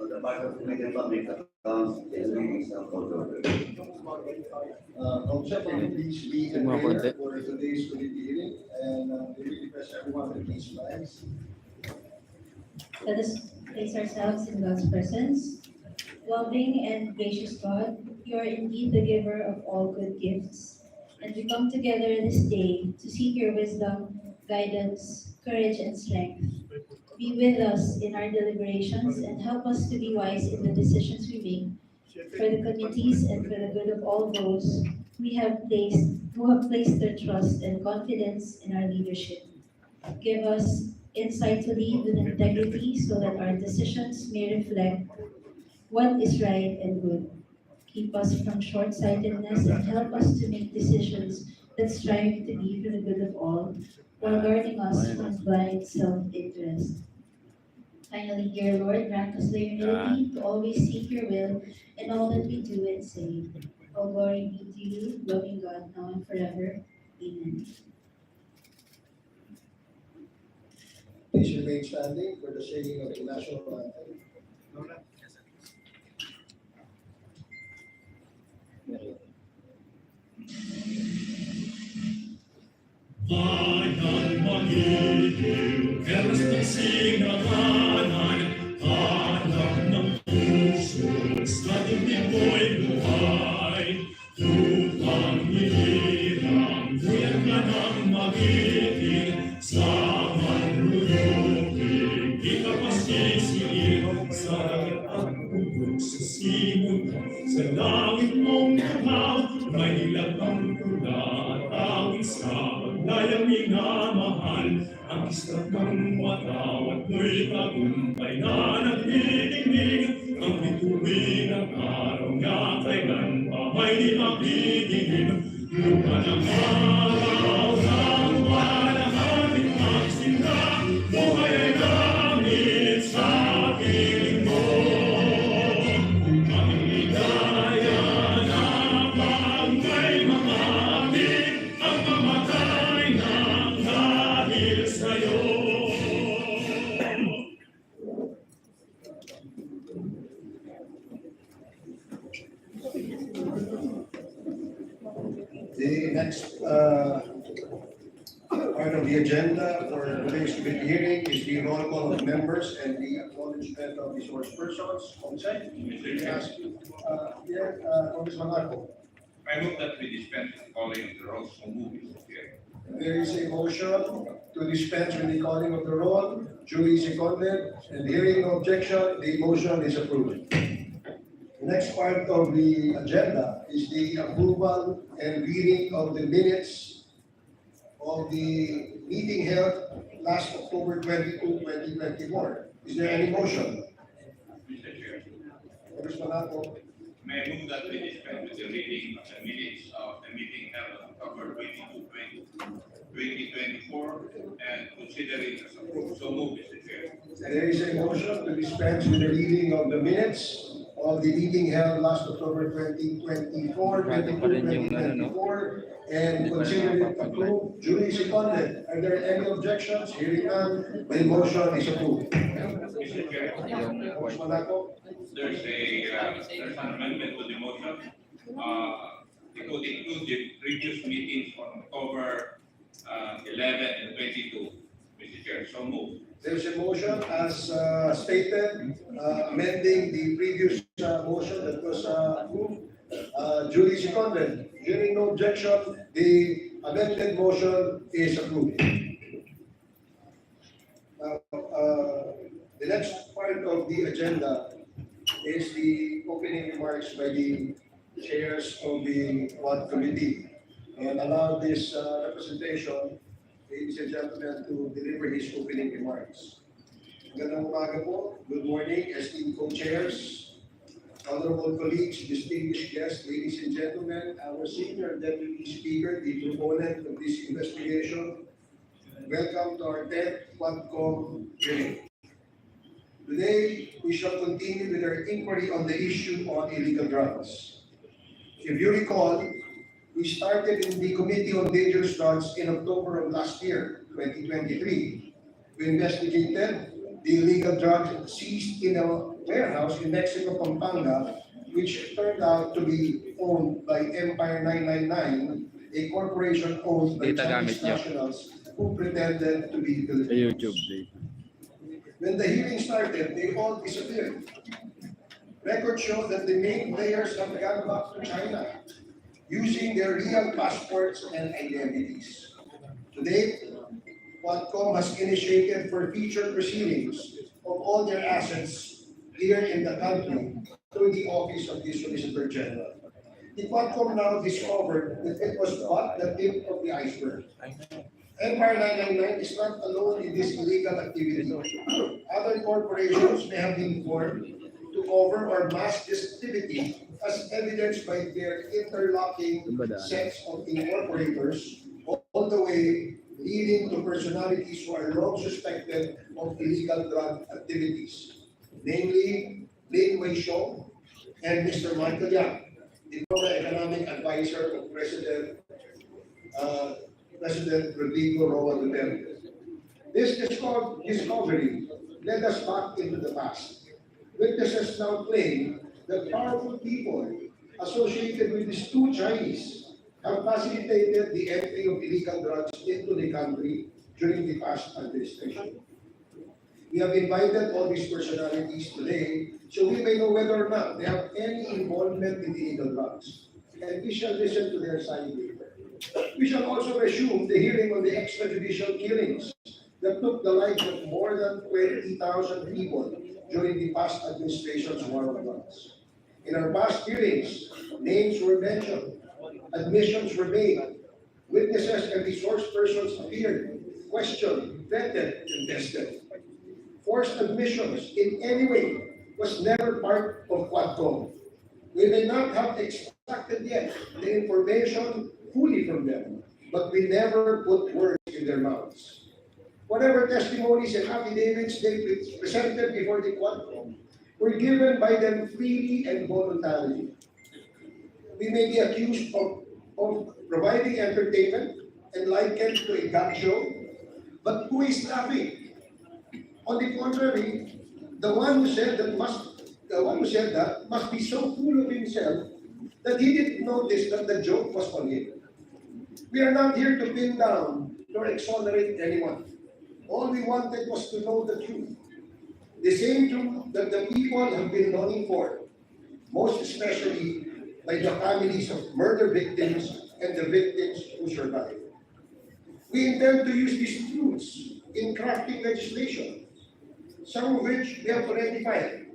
on the part of the Committee on Public Accounts is reading some order. Please be in prayer for today's committee hearing, and we request everyone to please rise. Let us place ourselves in God's presence. Loving and gracious God, you are indeed the giver of all good gifts, and we come together this day to seek your wisdom, guidance, courage, and strength. Be with us in our deliberations and help us to be wise in the decisions we make for the committees and for the good of all those who have placed their trust and confidence in our leadership. Give us insight to lead with integrity so that our decisions may reflect what is right and good. Keep us from short-sightedness and help us to make decisions that strive to be for the good of all, while guarding us from blind self-interest. Finally, dear Lord, grant us the humility to always seek your will in all that we do and say. All glory be to you, loving God, now and forever. Amen. Please remain standing for the singing of the national anthem. Bayan magiging, eras ng singahanan, hanap ng puso, sa dibdib mo'y buhay. Upang hinirang, kuyan ka ng magiging, sa manlulupig, ikapasisiin, sa at bubog sa simula, sa langit mong buhaw, may ilatang tula at awit sa paglayang minamahal, ang kislat ng matawat mo'y tagumpay na nagdidinig, ang bituin ng araw niya kailan pa may di magdidinig, lupa ng araw ng walang ating magsinda, buhay ay langit sa piling mo. Ang ligaya na pag may makating, ang mamatay ng dahil sa'yo. The next part of the agenda for today's committee hearing is the roll call of members and the acknowledgement of the source persons. Consent, we ask you, Congressman Arco. I move that we dispense with calling of the roll, so move, Mr. Chair. There is a motion to dispense with the calling of the roll, duly seconded, and hearing no objection, the motion is approved. The next part of the agenda is the approval and reading of the minutes of the meeting held last October 22, 2024. Is there any motion? Mr. Chair, Congressman Arco. may I move that we dispense with the reading of the minutes of the meeting held on October 22, 2024, and consider it as approved. So move, Mr. Chair. There is a motion to dispense with the reading of the minutes of the meeting held last October 2024, 2024, and consider it approved, duly seconded. Are there any objections? Hearing none, the motion is approved. Mr. Chair, Congressman Arco. there's an amendment to the motion. It would include the previous meetings on October 11 and 22, Mr. Chair. So move. There's a motion as stated, amending the previous motion that was approved, duly seconded. Hearing no objection, the amended motion is approved. Now, the next part of the agenda is the opening remarks by the chairs of the Quad Committee. And allow this representation, ladies and gentlemen, to deliver his opening remarks. Magandang umaga po. Good morning, esteemed co-chairs, honorable colleagues, distinguished guests, ladies and gentlemen, our senior deputy speaker, the proponent of this investigation. Welcome to our 10th Quadcom hearing. Today, we shall continue with our inquiry on the issue on illegal drugs. If you recall, we started in the Committee on Dangerous Drugs in October of last year, 2023. We investigated the illegal drugs seized in a warehouse in Mexico, Pampanga, which turned out to be owned by Empire 999, a corporation owned by Data Chinese gamit niya. nationals who pretended to be Sa Filipinos. YouTube data. When the hearing started, they all disappeared. Records show that the main players have gone back to China using their real passports and identities. To date, Quadcom has initiated for future proceedings of all their assets here in the country through the Office of the Solicitor General. The Quadcom now discovered that it was but the tip of the iceberg. Empire 999 is not alone in this illegal activity. Other corporations may have been formed to cover or mask this activity as evidenced by their interlocking sets of incorporators, all the way leading to personalities who are long suspected of illegal drug activities, namely Lin Weishong and Mr. Michael Yang, the former economic advisor of President Rodrigo Roa Duterte. This discovery led us back into the past. Witnesses now claim that powerful people associated with these two Chinese have facilitated the entry of illegal drugs into the country during the past administration. We have invited all these personalities today so we may know whether or not they have any involvement in illegal drugs. And we shall listen to their side later. We shall also resume the hearing on the extrajudicial killings that took the lives of more than 20,000 people during the past administration's war on drugs. In our past hearings, names were mentioned, admissions were made, witnesses and resource persons appeared, questioned, vetted, and tested. Forced admissions in any way was never part of Quadcom. We may not have extracted yet the information fully from them, but we never put words in their mouths. Whatever testimonies and affidavits they presented before the Quadcom were given by them freely and voluntarily. We may be accused of providing entertainment and likened to a gag show, but who is laughing? On the contrary, the one who said that must be so full of himself that he didn't notice that the joke was on him. We are not here to pin down nor exonerate anyone. All we wanted was to know the truth. The same truth that the people have been longing for, most especially by the families of murder victims and the victims who survived. We intend to use these truths in crafting legislation, some of which we have already filed,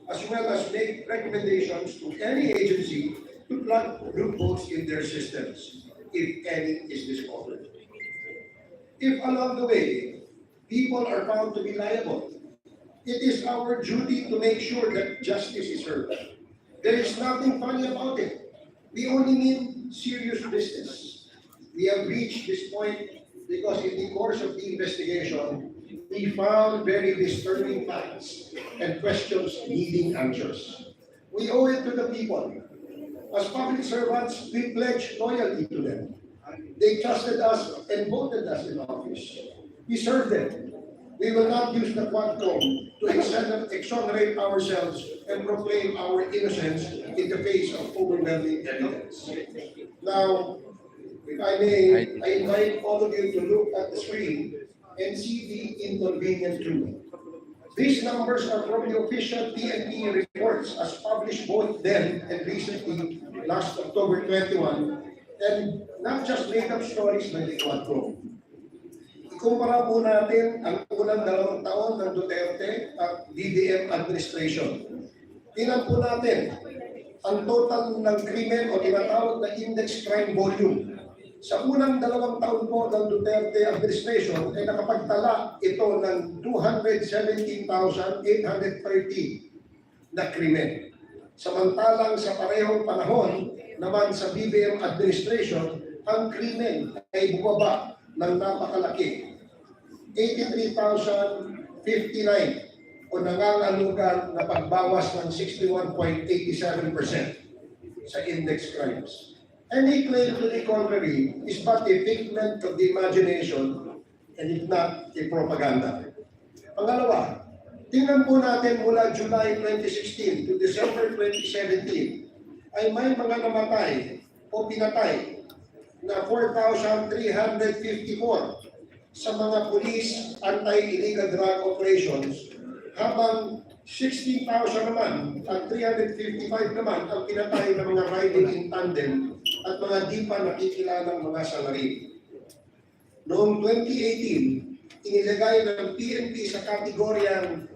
as well as make recommendations to any agency to plug loopholes in their systems, if any is discovered. If along the way, people are found to be liable, it is our duty to make sure that justice is served. There is nothing funny about it. We only mean serious business. We have reached this point because in the course of the investigation, we found very disturbing facts and questions needing answers. We owe it to the people. As public servants, we pledge loyalty to them. They trusted us and voted us in office. We serve them. We will not use the Quadcom to exonerate ourselves and proclaim our innocence in the face of overwhelming evidence. Now, if I may, I invite all of you to look at the screen and see the inconvenient truth. These numbers are from the official PNP reports as published both then and recently, last October 21, and not just made up stories by the Quadcom. Ikumpara po natin ang unang 2 taon ng Duterte at DDM administration. Tingnan po natin ang total ng krimen o tinatawag na index crime volume. Sa unang 2 taon po ng Duterte administration ay nakapagtala ito ng 217,830 na krimen. Samantalang sa parehong panahon naman sa BBM administration, ang krimen ay bumaba ng napakalaki. 83,059 o nangangalugan na pagbawas ng 61.87% sa index crimes. Any claim to the contrary is but a figment of the imagination and if not, a propaganda. Pangalawa, Tingnan po natin mula July 2016 to December 2017 ay may mga namatay o pinatay na 4,354 sa mga police anti-illegal drug operations, habang 16,000 naman at 355 naman ang pinatay ng mga riding in tandem at mga di pa nakikilalang mga salari. Noong 2018, inilagay ng PNP sa kategoryang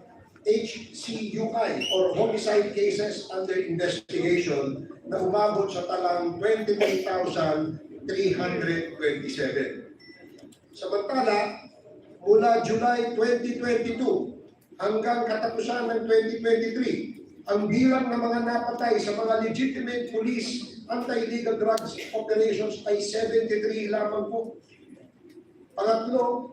HCUI or Homicide Cases Under Investigation na umabot sa talang 23,327. Samantala, mula July 2022 hanggang katapusan ng 2023, ang bilang ng mga napatay sa mga legitimate police anti-illegal drugs operations ay 73 lamang po. Pangatlo,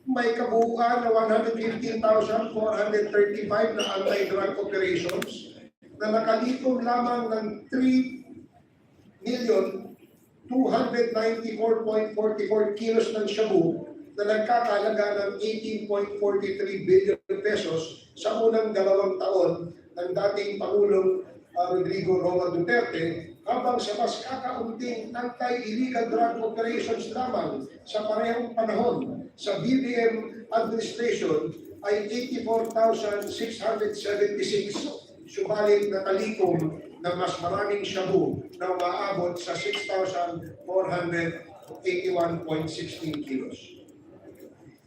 may kabuuan na 115,435 na anti-drug operations na nakalikom lamang ng 3,294,44 kilos ng shabu na nagkakalaga ng 18.43 billion pesos sa unang 2 taon ng dating Pangulong Rodrigo Roa Duterte, habang sa mas kakaunting anti-illegal drug operations lamang sa parehong panahon sa BBM administration ay 84,676, subalit nakalikom na mas maraming shabu na umaabot sa 6,481.16 kilos.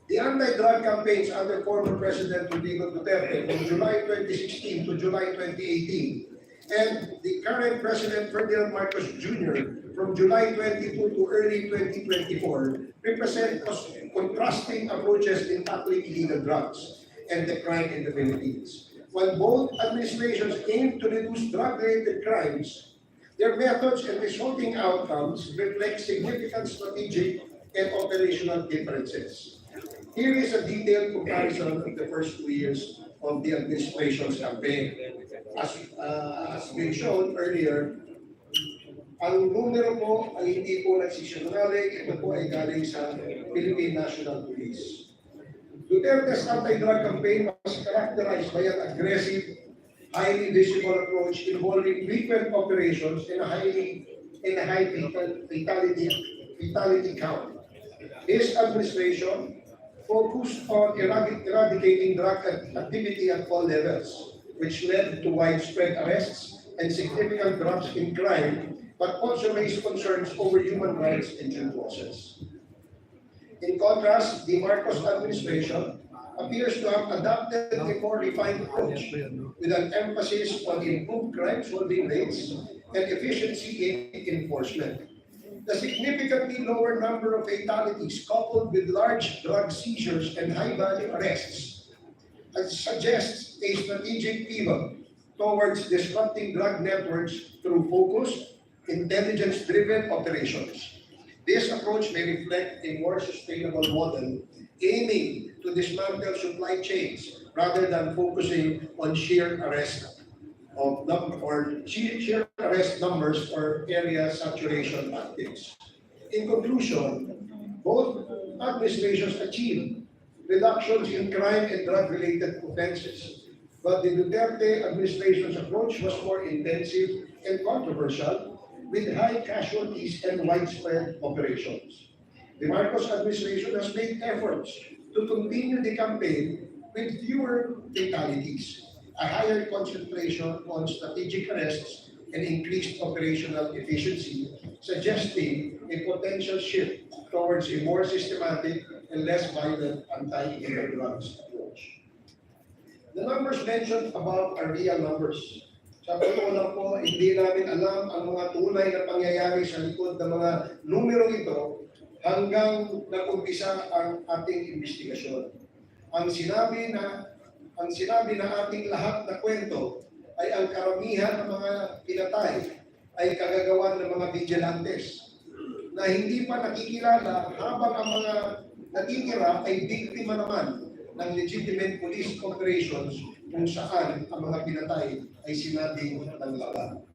The anti-drug campaigns under former President Rodrigo Duterte from July 2016 to July 2018 and the current President Ferdinand Marcos Jr. from July 22 to early 2024 represent contrasting approaches in tackling illegal drugs and the crime in the Philippines. While both administrations aim to reduce drug-related crimes, their methods and resulting outcomes reflect significant strategic and operational differences. Here is a detailed comparison of the first 2 years of the administration's campaign. As been shown earlier, ang numero po ay hindi po nagsisinungaling, ito po ay galing sa Philippine National Police. Duterte's anti-drug campaign was characterized by an aggressive, highly visible approach involving frequent operations and a high fatality count. His administration focused on eradicating drug activity at all levels, which led to widespread arrests and significant drops in crime, but also raised concerns over human rights and due process. In contrast, the Marcos administration appears to have adopted a more refined approach with an emphasis on improved crime-solving rates and efficiency in enforcement. The significantly lower number of fatalities coupled with large drug seizures and high-value arrests suggests a strategic pivot towards disrupting drug networks through focused, intelligence-driven operations. This approach may reflect a more sustainable model aiming to dismantle supply chains rather than focusing on sheer arrest numbers or area saturation tactics. In conclusion, both administrations achieved reductions in crime and drug-related offenses, but the Duterte administration's approach was more intensive and controversial, with high casualties and widespread operations. The Marcos administration has made efforts to continue the campaign with fewer fatalities, a higher concentration on strategic arrests, and increased operational efficiency, suggesting a potential shift towards a more systematic and less violent anti-illegal drugs approach. The numbers mentioned above are real numbers. Sa totoo lang po, hindi namin alam ang mga tunay na pangyayari sa likod ng mga numero ito hanggang nag-umpisa ang ating investigasyon. Ang sinabi na ating lahat na kwento ay ang karamihan ng mga pinatay ay kagagawan ng mga vigilantes na hindi pa nakikilala, habang ang mga natitira ay biktima naman ng legitimate police operations kung saan ang mga pinatay ay sinabing ng laban.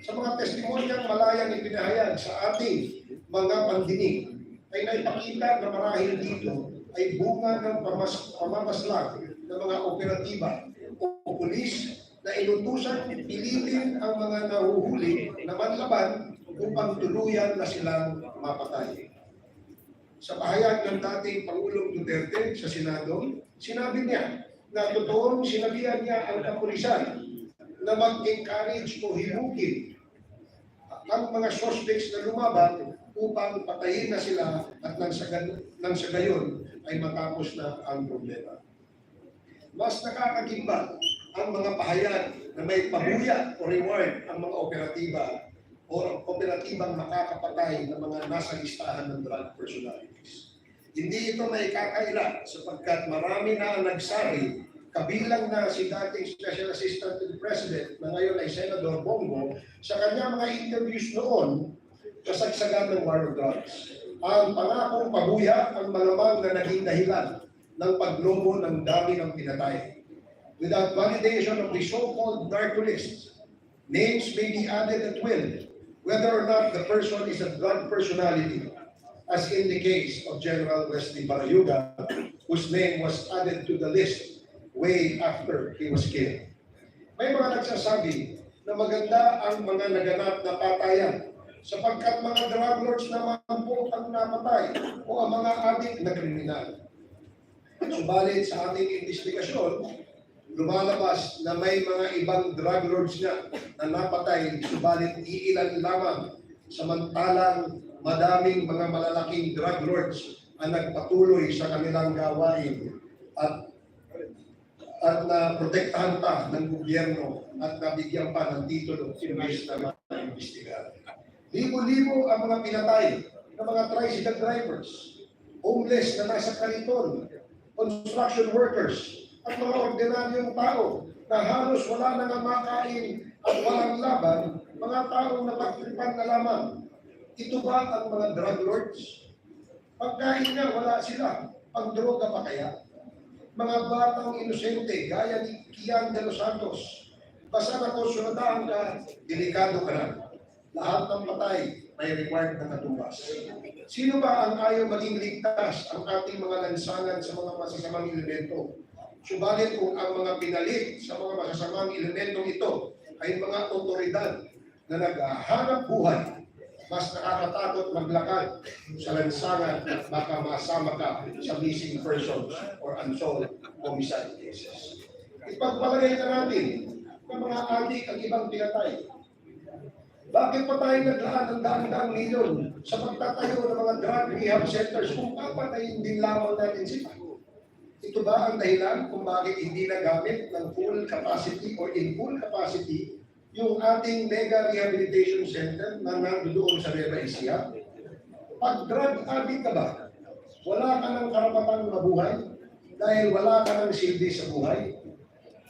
Sa mga testimonyang malayang ipinahayag sa ating mga pandinig, ay naipakita na marahil dito ay bunga ng pamamaslang ng mga operatiba o pulis na inutusan pilitin ang mga nahuhuli na manlaban upang tuluyan na silang mapatay. Sa pahayag ng dating Pangulong Duterte sa Senado, sinabi niya na totoong sinabihan niya ang kapulisan na mag-encourage o himukin ang mga suspects na lumaban upang patayin na sila at nang sa gayon ay matapos na ang problema. Mas nakakagimba ang mga pahayag na may pabuya o reward ang mga operatiba o operatibang makakapatay ng mga nasa listahan ng drug personalities. Hindi ito may kakaila sapagkat marami na ang nagsabi, kabilang na si dating Special Assistant to the President na ngayon ay Senador Bongo, sa kanyang mga interviews noon, kasagsagan ng war on drugs. Ang pangakong pabuya ang malamang na naging dahilan ng paglobo ng dami ng pinatay. Without validation of the so-called narco list, names may be added at will, whether or not the person is a drug personality, as in the case of General Wesley Barayuga, whose name was added to the list way after he was killed. May mga nagsasabi na maganda ang mga naganap na patayan sapagkat mga drug lords naman po ang napatay o ang mga adik na kriminal. Subalit sa ating investigasyon, lumalabas na may mga ibang drug lords na napatay, subalit iilan lamang, samantalang madaming mga malalaking drug lords ang nagpatuloy sa kanilang gawain at na protektahan pa ng gobyerno at nabigyan pa ng titulo imbes na maimbestigahan. Libo-libo ang mga pinatay ng mga tricycle drivers, homeless na nasa kariton, construction workers, at mga ordinaryong tao na halos wala na nga makain at walang laban, mga taong napagtripan na lamang. Ito ba ang mga drug lords? Pagkain nga, wala sila. Pagdroga pa kaya? Mga batang inosente, gaya ni Kian de los Santos, basta na konsuladahan ka, delikado ka na. Lahat ng patay may required na katumbas. Sino ba ang ayaw maging ligtas ang ating mga lansangan sa mga masasamang elemento? Subalit kung ang mga pinalit sa mga masasamang elementong ito ay mga otoridad na naghahanap buhay, mas nakakatakot maglakad sa lansangan at baka masama ka sa missing persons or unsolved homicide cases. Ipagpalagay na natin na mga adik ang ibang pinatay. Bakit pa tayo naglaan ng daan-daang milyon sa pagtatayo ng mga drug rehab centers kung papatayin din lamang natin sila? Ito ba ang dahilan kung bakit hindi nagamit ng full capacity or in full capacity yung ating mega rehabilitation center na nandoon sa Nueva Ecija? Pag drug addict ka ba, wala ka ng karapatang mabuhay dahil wala ka ng silbi sa buhay.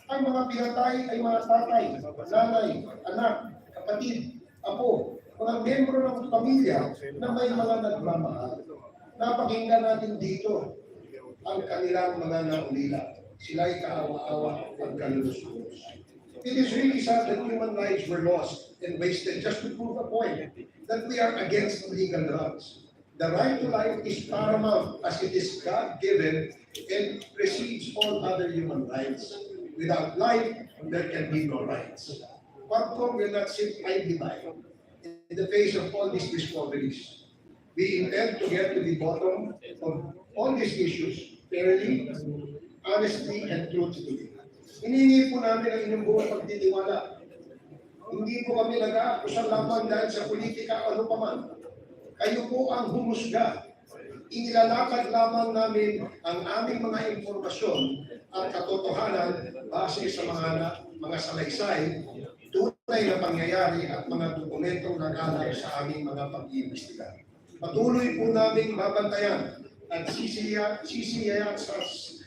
Ang mga pinatay ay mga tatay, nanay, anak, kapatid, apo, mga membro ng pamilya na may mga nagmamahal. Napakinggan natin dito ang kanilang mga naulila. Sila'y kaawa-awa at kalulus-lus. It is really sad that human lives were lost and wasted just to prove a point that we are against illegal drugs. The right to life is paramount as it is God-given and precedes all other human rights. Without life, there can be no rights. Quadcom will not sit idly by in the face of all these discoveries. We intend to get to the bottom of all these issues fairly, honestly, and truthfully. Hiningi po namin ang inyong buong pagtitiwala. Hindi po kami nag-aakusan lamang dahil sa politika o ano paman. Kayo po ang humusga. Inilalakad lamang namin ang aming mga impormasyon at katotohanan base sa mga salaysay, tunay na pangyayari at mga dokumentong nagalap sa aming mga pag-iimbestiga. Patuloy po namin babantayan at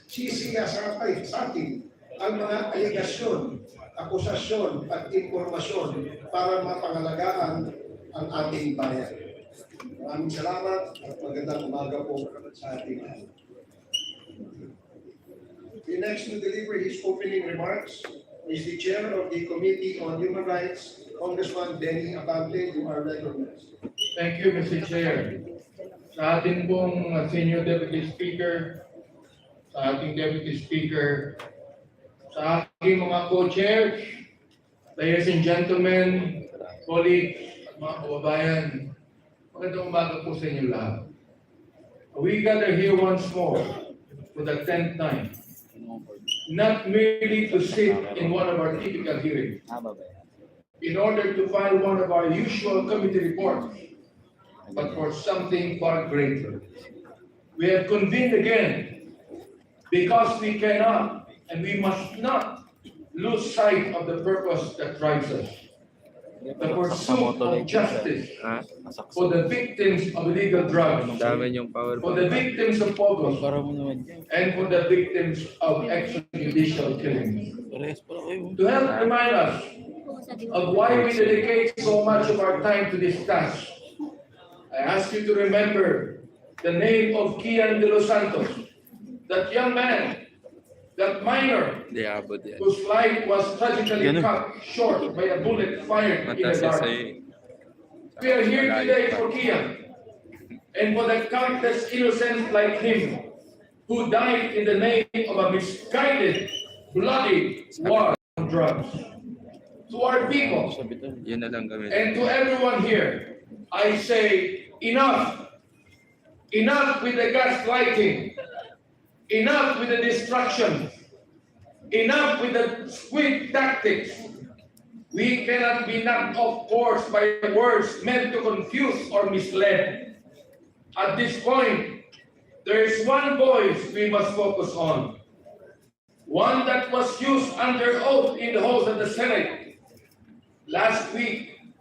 sisiyasatay sa atin ang mga aligasyon, akusasyon at impormasyon para mapangalagaan ang ating bayan. Maraming salamat at magandang umaga po sa ating lahat. The next to deliver his opening remarks is the Chair of the Committee on Human Rights, Congressman Benny Abante. You are recognized. Thank you, Mr. Chair. Sa ating pong Senior Deputy Speaker, sa ating Deputy Speaker, sa aking mga co-chairs, ladies and gentlemen, colleagues, mga kababayan, magandang umaga po sa inyo lahat. We gather here once more for the 10th time, not merely to sit in one of our typical hearings, in order to file one of our usual committee reports, but for something far greater. We have convened again because we cannot and we must not lose sight of the purpose that drives us. The pursuit of justice for the victims of illegal drugs, for the victims of pogroms, and for the victims of extrajudicial killings. To help remind us of why we dedicate so much of our time to this task, I ask you to remember the name of Kian de los Santos, that young man, that minor, whose life was tragically cut short by a bullet fired in the dark. We are here today for Kian and for the countless innocents like him who died in the name of a misguided, bloody war on drugs. To our people and to everyone here, I say enough. Enough with the gaslighting. Enough with the destruction. Enough with the squid tactics. We cannot be knocked off course by words meant to confuse or mislead. At this point, there is one voice we must focus on. One that was used under oath in the halls of the Senate. Last week,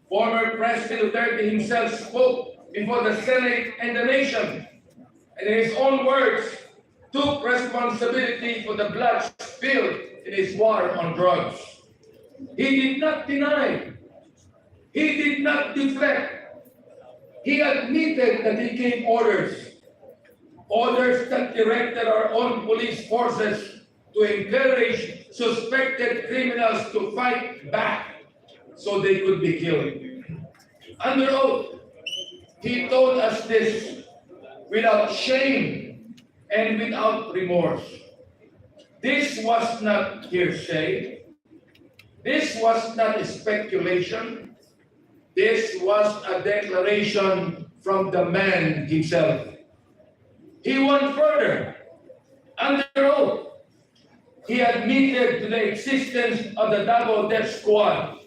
former President Duterte himself spoke before the Senate and the nation, and in his own words, took responsibility for the blood spilled in his war on drugs. He did not deny. He did not deflect. He admitted that he gave orders that directed our own police forces to encourage suspected criminals to fight back so they could be killed. Under oath, he told us this without shame and without remorse. This was not hearsay. This was not speculation. This was a declaration from the man himself. He went further. Under oath, he admitted to the existence of the Double Death Squad,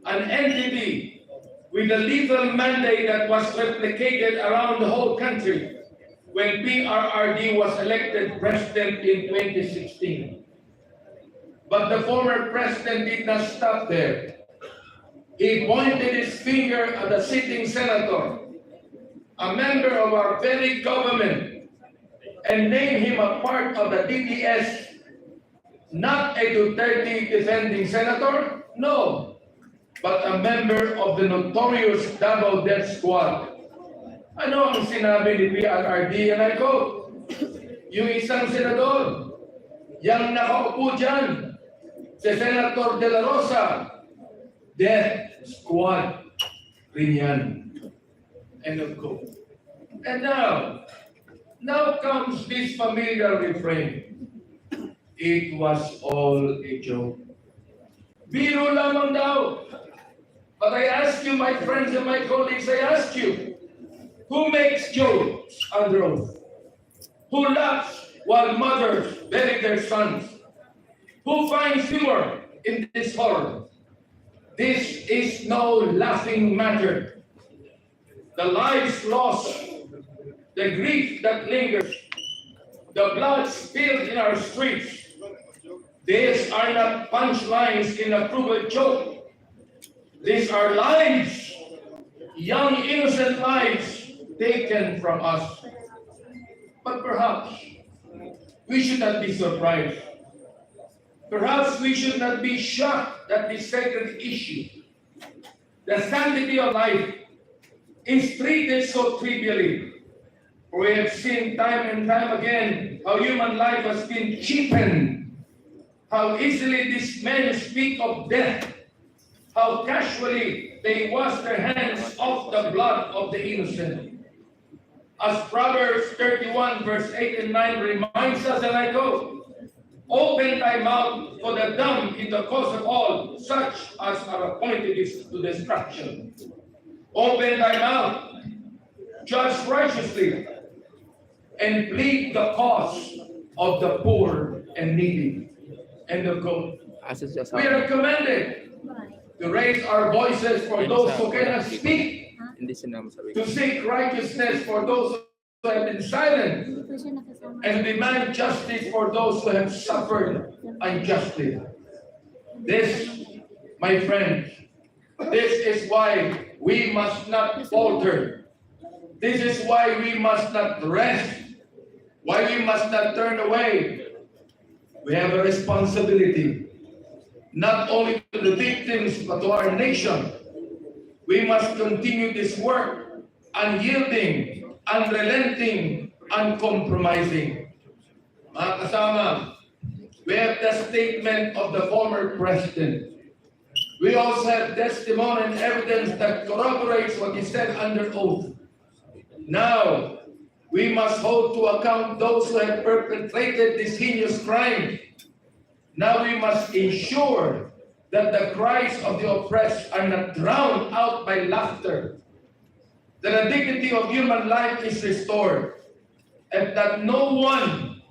an entity with a lethal mandate that was replicated around the whole country when PRRD was elected president in 2016. But the former president did not stop there. He pointed his finger at the sitting senator, a member of our very government, and named him a part of the DDS, not a Duterte defending senator, no, but a member of the notorious Double Death Squad. Ano ang sinabi ni PRRD? And I quote, yung isang senador, yang nakaupo dyan, si Senator De La Rosa, Death Squad rin yan. End of quote. And now comes this familiar refrain. It was all a joke. Biro lamang daw. But I ask you, my friends and my colleagues, I ask you, who makes jokes under oath? Who laughs while mothers bury their sons? Who finds humor in this horror? This is no laughing matter. The lives lost, the grief that lingers, the blood spilled in our streets, these are not punchlines in a cruel joke. These are lives, young innocent lives taken from us. But perhaps we should not be surprised. Perhaps we should not be shocked that this sacred issue, the sanctity of life, is treated so trivially. We have seen time and time again how human life has been cheapened, how easily these men speak of death, how casually they wash their hands off the blood of the innocent. As Proverbs 31 verse 8 and 9 reminds us, and I quote, "Open thy mouth for the dumb in the cause of all, such as are appointed to destruction. Open thy mouth, judge righteously, and plead the cause of the poor and needy." End of quote. We are commanded to raise our voices for those who cannot speak, to seek righteousness for those who have been silent, and demand justice for those who have suffered unjustly. This, my friends, this is why we must not falter. This is why we must not rest, why we must not turn away. We have a responsibility, not only to the victims, but to our nation. We must continue this work, unyielding, unrelenting, uncompromising. Mga kasama, we have the statement of the former president. We also have testimony and evidence that corroborates what he said under oath. Now, we must hold to account those who have perpetrated this heinous crime. Now we must ensure that the cries of the oppressed are not drowned out by laughter, that the dignity of human life is restored, and that no one,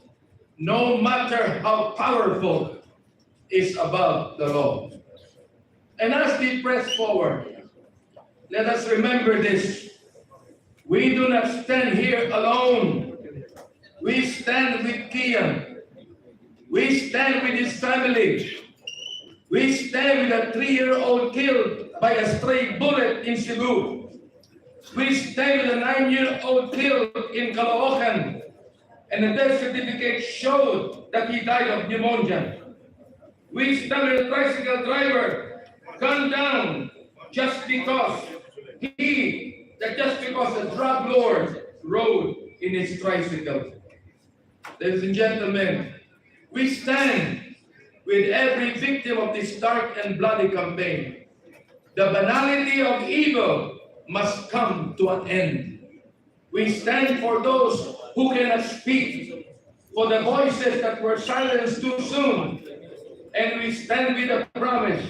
no matter how powerful, is above the law. And as we press forward, let us remember this. We do not stand here alone. We stand with Kian. We stand with his family. We stand with a 3-year-old killed by a stray bullet in Cebu. We stand with a 9-year-old killed in Caloocan, and the death certificate showed that he died of pneumonia. We stand with a tricycle driver gunned down just because the drug lord rode in his tricycle. Ladies and gentlemen, we stand with every victim of this dark and bloody campaign. The banality of evil must come to an end. We stand for those who cannot speak, for the voices that were silenced too soon. And we stand with the promise,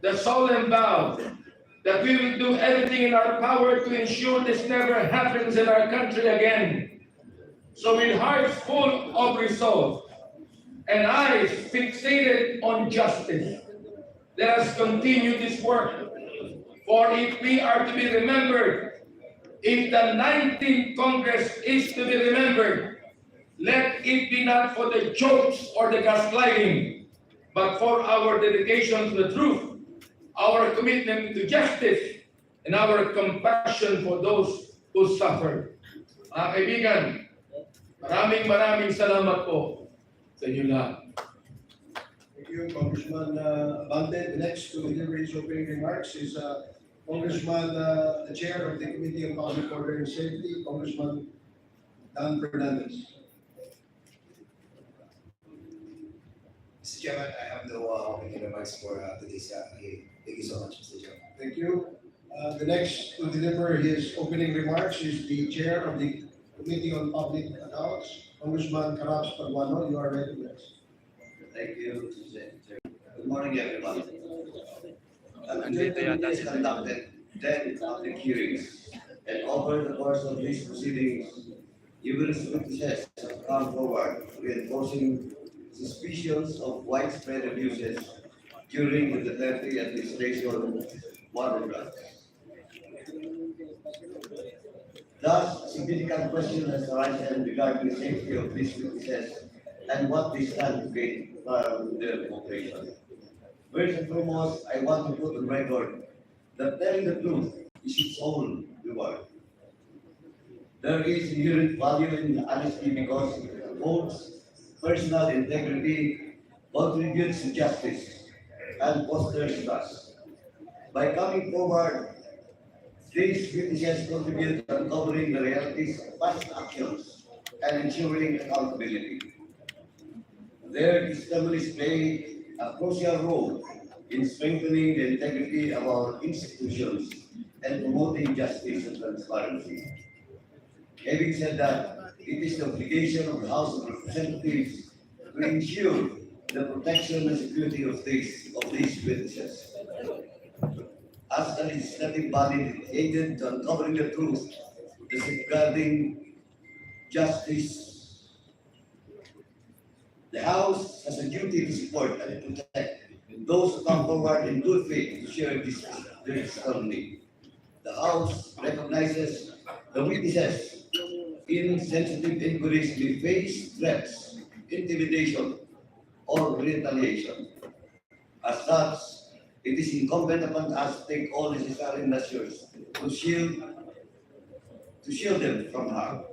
the solemn vow, that we will do everything in our power to ensure this never happens in our country again. So with hearts full of resolve and eyes fixated on justice, let us continue this work. For if we are to be remembered, if the 19th Congress is to be remembered, let it be not for the jokes or the gaslighting, but for our dedication to the truth, our commitment to justice, and our compassion for those who suffer. Mga kaibigan, maraming salamat po sa inyo lahat. Thank you, Congressman Abante. The next to deliver his opening remarks is Congressman, the Chair of the Committee on Public Order and Safety, Congressman Dan Fernandez. Mr. Chairman, I have no opening remarks for today's hearing. Thank you so much, Mr. Chairman. Thank you. The next to deliver his opening remarks is the Chair of the Committee on Public Accounts, Congressman Carabs Paduano. You are ready, please. Thank you. Good morning, everyone. The committee has conducted 10 public hearings, and over the course of these proceedings, numerous witnesses have come forward reinforcing suspicions of widespread abuses during the Duterte administration war on drugs. Thus, significant question has arisen regarding the safety of these witnesses and what they stand to gain from their cooperation. First and foremost, I want to put on record that telling the truth is its own reward. There is inherent value in honesty because it upholds personal integrity, contributes to justice, and fosters trust. By coming forward, these witnesses contribute to uncovering the realities of past actions and ensuring accountability. Their testimonies play a crucial role in strengthening the integrity of our institutions and promoting justice and transparency. Having said that, it is the obligation of the House of Representatives to ensure the protection and security of these witnesses. As the legislative body dedicated to uncovering the truth, the safeguarding justice, the House has a duty to support and protect those who come forward in good faith to share this testimony. The House recognizes the witnesses in sensitive inquiries may face threats, intimidation, or retaliation. As such, it is incumbent upon us to take all necessary measures to shield them from harm.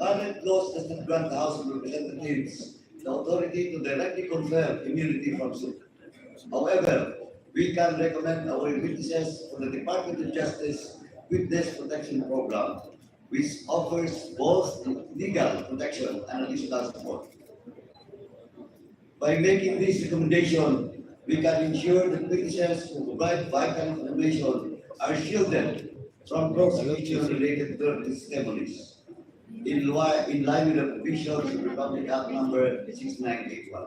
Current laws does not grant the House of Representatives the authority to directly confer immunity from suit. However, we can recommend our witnesses for the Department of Justice Witness Protection Program, which offers both legal protection and additional support. By making this recommendation, we can ensure that witnesses who provide vital information are shielded from prosecution related to their testimonies, in line with the provisions of Republic Act number 6981.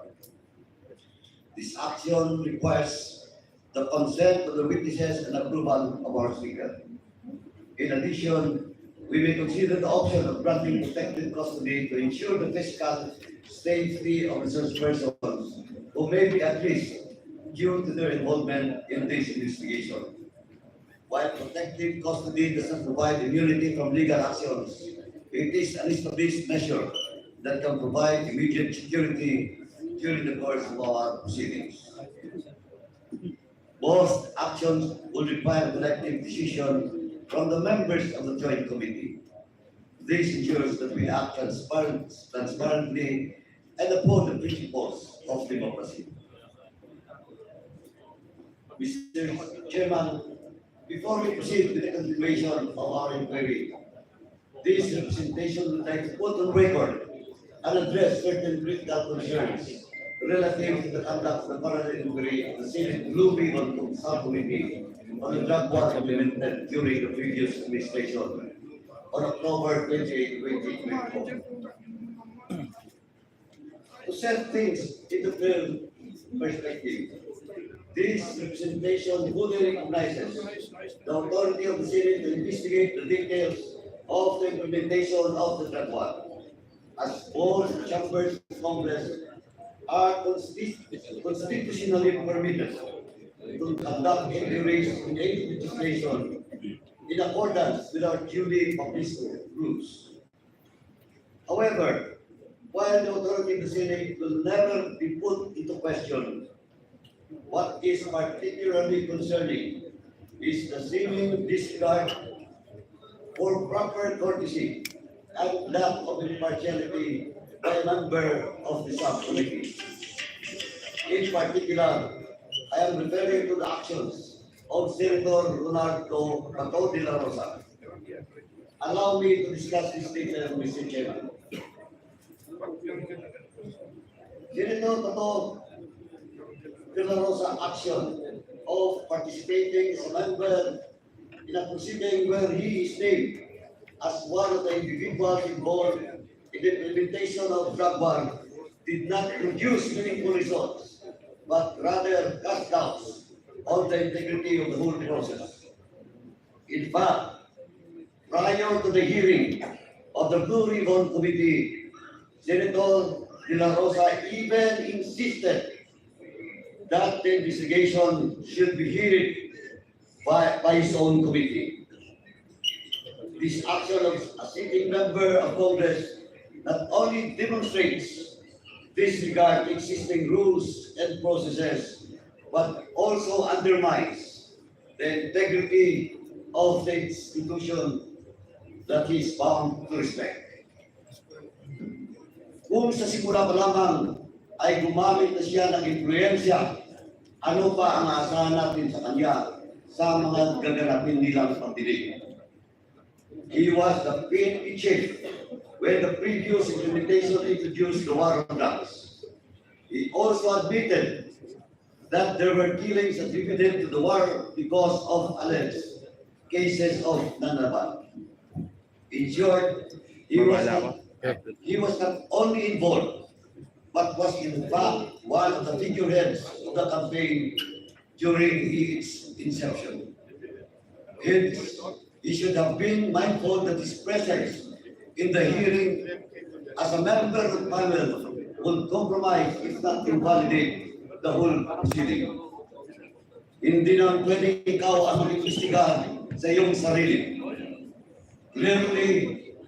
This action requires the consent of the witnesses and approval of our speaker. In addition, we may consider the option of granting protected custody to ensure the physical safety of resource persons who may be at risk due to their involvement in this investigation. While protective custody does not provide immunity from legal actions, it is an established measure that can provide immediate security during the course of our proceedings. Both actions will require collective decision from the members of the Joint Committee. This ensures that we act transparently and uphold the principles of democracy. Mr. Chairman, before we proceed with the continuation of our inquiry, this representation would like to put on record and address certain critical concerns relative to the conduct of the parallel inquiry of the Senate Blue Ribbon Subcommittee on the drug war implemented during the previous administration on October 28, 2024. To set things into perspective, this representation fully recognizes the authority of the Senate to investigate the details of the implementation of the drug war, as both chambers of Congress are constitutionally permitted to conduct inquiries in any legislation in accordance with our duly published rules. However, while the authority of the Senate will never be put into question, what is particularly concerning is the seeming disregard for proper courtesy and lack of impartiality by a member of the subcommittee. In particular, I am referring to the actions of Senator Leonardo Pato de la Rosa. Allow me to discuss this later, Mr. Chairman. Senator Pato de la Rosa action of participating as a member in a proceeding where he is named as one of the individuals involved in the implementation of drug war did not produce meaningful results, but rather cast doubts on the integrity of the whole process. In fact, prior to the hearing of the Blue Ribbon Committee, Senator De La Rosa even insisted that the investigation should be heard by his own committee. This action of a sitting member of Congress not only demonstrates disregard to existing rules and processes, but also undermines the integrity of the institution that he is bound to respect. Kung sa simula pa lamang ay gumamit na siya ng influensya, ano pa ang aasahan natin sa kanya sa mga gaganapin nilang pagdinig? He was the PNP chief when the previous implementation introduced the war on drugs. He also admitted that there were killings attributed to the war because of alleged cases of nanabal. In short, he was not only involved, but was in fact one of the figureheads of the campaign during its inception. Hence, he should have been mindful that his presence in the hearing as a member of the panel would compromise, if not invalidate, the whole proceeding. Hindi naman pwedeng ikaw ang mag-imbestigahan sa iyong sarili. Clearly,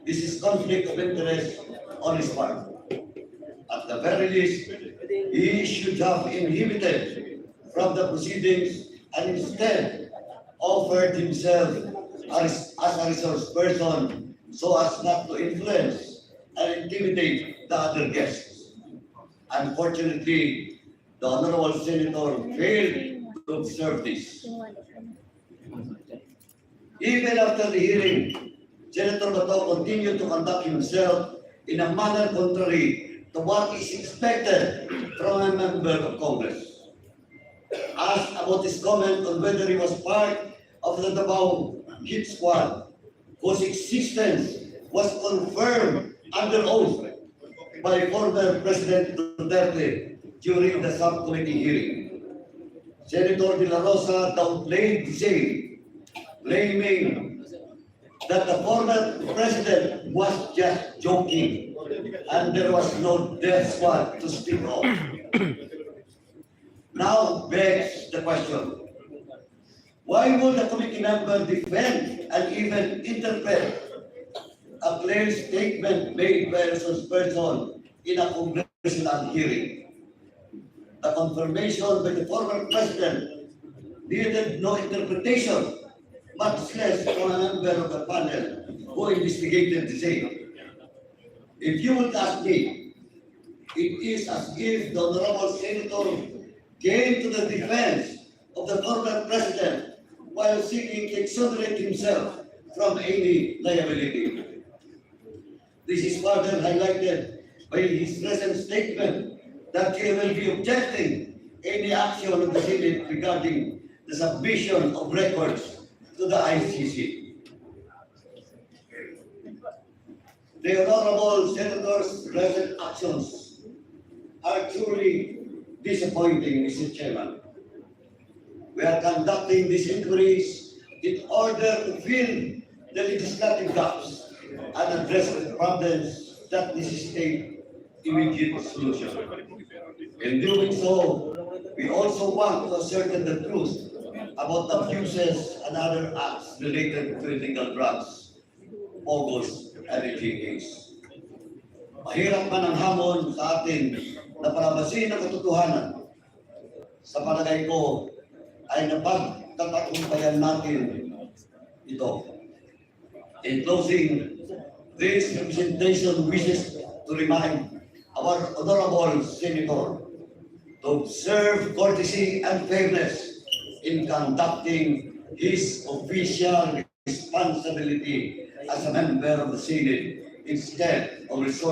this is conflict of interest on his part. At the very least, he should have inhibited from the proceedings and instead offered himself as a resource person so as not to influence and intimidate the other guests. Unfortunately, the Honorable Senator failed to observe this. Even after the hearing, Senator Bato continued to conduct himself in a manner contrary to what is expected from a member of Congress. Asked about his comment on whether he was part of the Davao hit squad, whose existence was confirmed under oath by former President Duterte during the subcommittee hearing. Senator De La Rosa downplayed the same, claiming that the former president was just joking and there was no death squad to speak of. Now begs the question, why would a committee member defend and even interpret a clear statement made by a resource person in a congressional hearing? The confirmation by the former president needed no interpretation, much less from a member of the panel who investigated the same. If you would ask me, it is as if the Honorable Senator came to the defense of the former president while seeking to exonerate himself from any liability. This is further highlighted by his recent statement that he will be objecting any action of the Senate regarding the submission of records to the ICC. The Honorable Senator's present actions are truly disappointing, Mr. Chairman. We are conducting these inquiries in order to fill the legislative gaps and address the problems that necessitate immediate solution. In doing so, we also want to ascertain the truth about abuses and other acts related to illegal drugs, August and case. Mahirap man ang hamon sa atin na palabasin ang katotohanan. Sa palagay ko ay napagtatagumpayan natin ito. In closing, this representation wishes to remind our Honorable Senator to observe courtesy and fairness in conducting his official responsibility as a member of the Senate instead of resorting